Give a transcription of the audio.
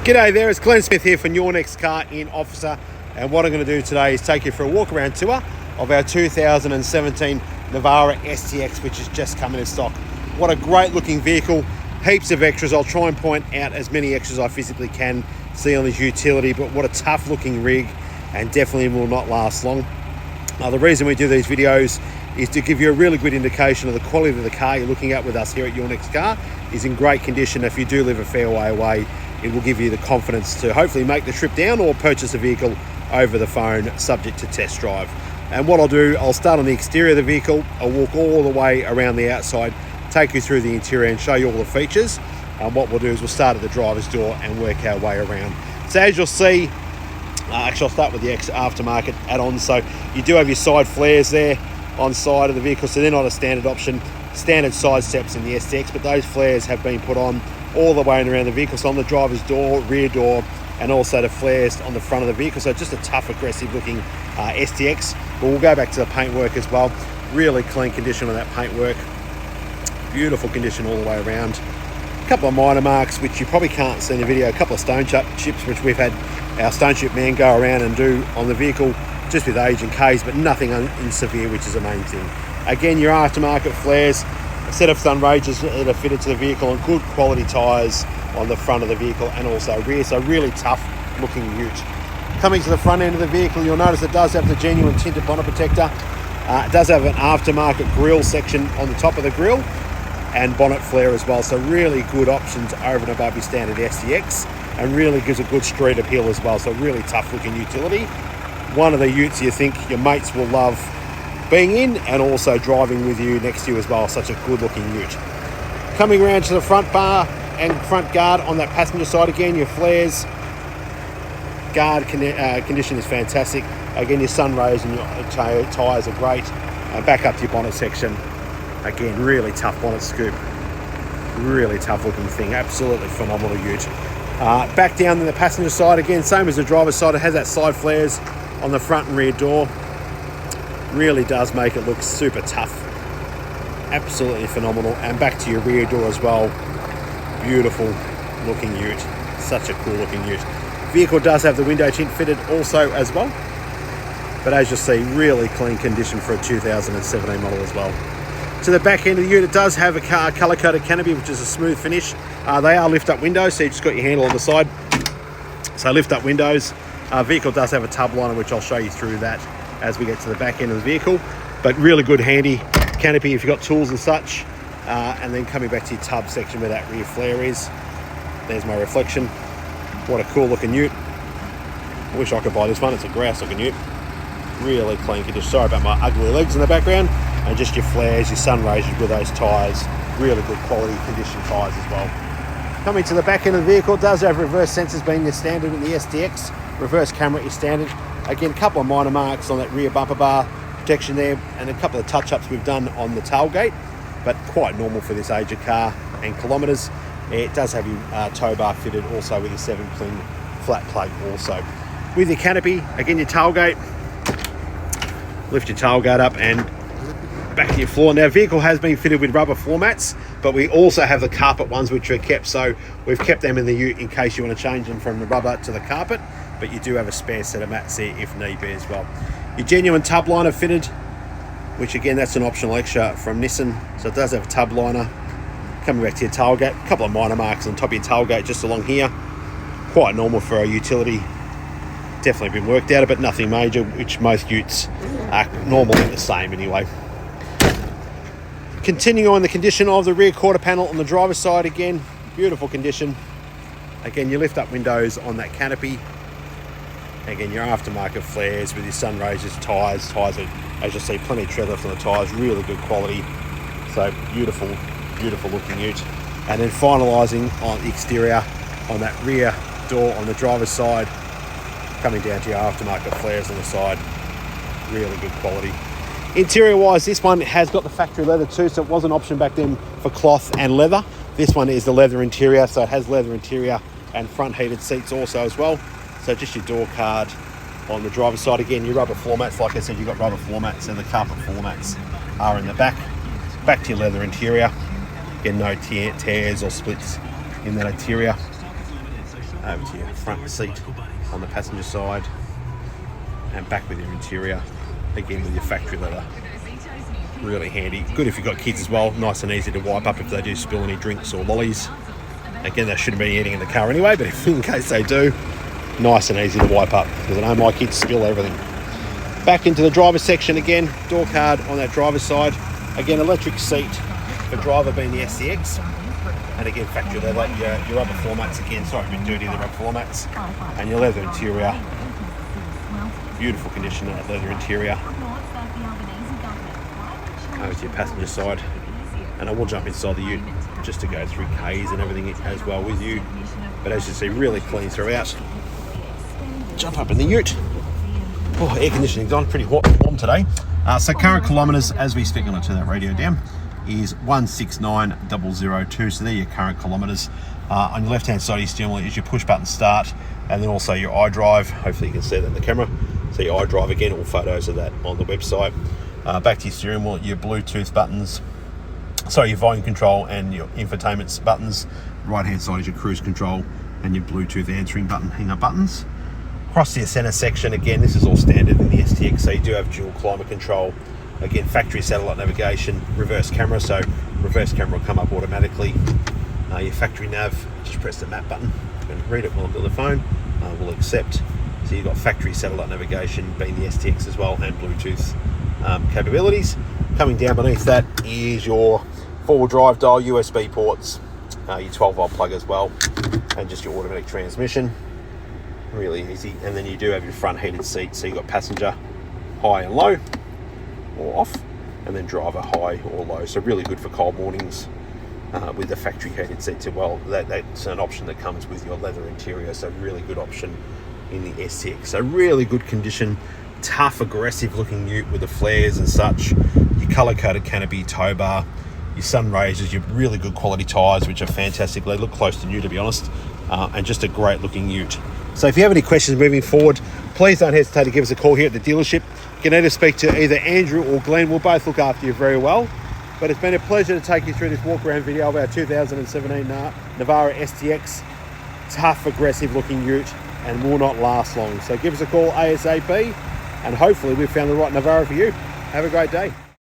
G'day there, it's Glenn Smith here from Your Next Car in Officer, and what I'm going to do today is take you for a walk around tour of our 2017 Navara STX, which is just coming in stock. What a great looking vehicle, heaps of extras. I'll try and point out as many extras I physically can see on this utility, but what a tough looking rig, and definitely will not last long. The reason we do these videos is to give you a really good indication of the quality of the car you're looking at with us here at Your Next Car. Is in great condition. If you do live a fair way away, it will give you the confidence to hopefully make the trip down or purchase a vehicle over the phone, subject to test drive. And what I'll do, I'll start on the exterior of the vehicle, I'll walk all the way around the outside, take you through the interior and show you all the features. And what we'll do is we'll start at the driver's door and work our way around. So as you'll see, actually I'll start with the Aftermarket add-ons. So you do have your side flares there on side of the vehicle, so they're not a standard option. Standard side steps in the STX, but those flares have been put on all the way around the vehicle, so on the driver's door, rear door, and also the flares on the front of the vehicle. So just a tough, aggressive looking STX. But we'll go back to the paintwork as well. Really clean condition on that paintwork. Beautiful condition all the way around. A couple of minor marks which you probably can't see in the video. A couple of stone chips which we've had our stone chip man go around and do on the vehicle just with age and Ks, but nothing in severe, which is the main thing. Again, your aftermarket flares, a set of Sunraysias that are fitted to the vehicle, and good quality tyres on the front of the vehicle and also rear, so really tough looking ute. Coming to the front end of the vehicle, you'll notice it does have the genuine tinted bonnet protector. It does have an aftermarket grille section on the top of the grille and bonnet flare as well, so really good options over and above your standard STX, and really gives a good street appeal as well, so really tough looking utility. One of the utes you think your mates will love being in and also driving with you next to you as well. Such a good looking ute. Coming around to the front bar and front guard on that passenger side, again your flares, guard condition is fantastic. Again, your Sunraysia and your tyres are great. Back up to your bonnet section, again really tough bonnet scoop, really tough looking thing, absolutely phenomenal ute. Back down to the passenger side, again same as the driver's side, it has that side flares on the front and rear door. Really does make it look super tough, absolutely phenomenal. And back to your rear door as well, beautiful looking ute, such a cool looking ute. Vehicle does have the window tint fitted also as well, but as you'll see, really clean condition for a 2017 model as well. To the back end of the ute, it does have a colour coded canopy, which is a smooth finish. They are lift up windows, so you've just got your handle on the side, so lift up windows. Vehicle does have a tub liner, which I'll show you through that as we get to the back end of the vehicle, but really good handy canopy if you've got tools and such. And then coming back to your tub section where that rear flare is, there's my reflection. What a cool looking ute. I wish I could buy this one, it's a grouse looking ute. Really clean condition. Sorry about my ugly legs in the background. And just your flares, your Sunraysias with those tyres, really good quality condition tyres as well. Coming to the back end of the vehicle, it does have reverse sensors being the standard in the STX. Reverse camera is standard. Again, a couple of minor marks on that rear bumper bar protection there, and a couple of touch-ups we've done on the tailgate, but quite normal for this age of car and kilometres. It does have your Towbar fitted also with your 7-pin flat plug also. With your canopy, again your tailgate, lift your tailgate up and back to your floor. Now, vehicle has been fitted with rubber floor mats, but we also have the carpet ones which are kept, so we've kept them in the ute in case you want to change them from the rubber to the carpet, but you do have a spare set of mats there if need be as well. Your genuine tub liner fitted, which again that's an optional extra from Nissan, so it does have a tub liner. Coming back to your tailgate, a couple of minor marks on top of your tailgate just along here, quite normal for a utility. Definitely been worked out, but nothing major, which most utes are normally the same anyway. Continuing on the condition of the rear quarter panel on the driver's side, again beautiful condition. Again, you lift up windows on that canopy. Again, your aftermarket flares with your Sunraysias, tyres are, as you'll see, plenty of tread left on the tyres, really good quality. So beautiful looking ute. And then finalising on the exterior on that rear door on the driver's side, coming down to your aftermarket flares on the side, really good quality. Interior wise, this one has got the factory leather too, so it was an option back then for cloth and leather. This one is the leather interior, so it has leather interior and front heated seats also as well. So just your door card on the driver's side. Again, your rubber floor mats, like I said, you've got rubber floor mats, and the carpet floor mats are in the back. Back to your leather interior. Again, no tears or splits in that interior. over to your front seat on the passenger side, and back with your interior, again with your factory leather. Really handy. Good if you've got kids as well. Nice and easy to wipe up if they do spill any drinks or lollies. Again, they shouldn't be eating in the car anyway, but if in case they do, nice and easy to wipe up, because I know my kids spill everything. Back into the driver's section again, door card on that driver's side. Again, electric seat for driver being the STX. And again, factory leather, your rubber floor mats again, sorry, a bit dirty, the rubber floor mats. And your leather interior. Beautiful condition of that leather interior. Over to your passenger side. And I will jump inside the ute just to go through K's and everything as well with you. But as you see, really clean throughout. Jump up in the ute. Oh, air conditioning's on, pretty hot and warm today. So current kilometres, as we speak, I'm going to turn that radio down, is 169,002. So they're your current kilometres. On your left-hand side of your steering wheel is your push-button start, and then also your iDrive. Hopefully you can see that in the camera. So your iDrive, again, all photos of that on the website. Back to your steering wheel, your Bluetooth buttons. So your volume control and your infotainment buttons. Right-hand side is your cruise control and your Bluetooth answering button, hang-up buttons. Across to your centre section, again, this is all standard in the STX, so you do have dual climate control. Again, factory satellite navigation, reverse camera, so reverse camera will come up automatically. Your factory nav, just press the map button. You can read it while I'm on the phone, we'll accept. So you've got factory satellite navigation being the STX as well, and Bluetooth capabilities. Coming down beneath that is your four-wheel drive dial USB ports, your 12-volt plug as well, and just your automatic transmission. Really easy. And then you do have your front heated seat, so you've got passenger high and low or off, and then driver high or low, so really good for cold mornings with the factory heated seats as well. That's an option that comes with your leather interior, so really good option in the STX. So really good condition, tough, aggressive looking ute with the flares and such. Your colour coded Canopy, Towbar, your Sunraisias, your really good quality tyres, which are fantastic. They look close to new, to be honest, and just a great looking ute. So if you have any questions moving forward, please don't hesitate to give us a call here at the dealership. You can either speak to either Andrew or Glenn. We'll both look after you very well. But it's been a pleasure to take you through this walk around video of our 2017 Navara STX. Tough, aggressive looking ute, and will not last long. So give us a call ASAP, and hopefully we've found the right Navara for you. Have a great day.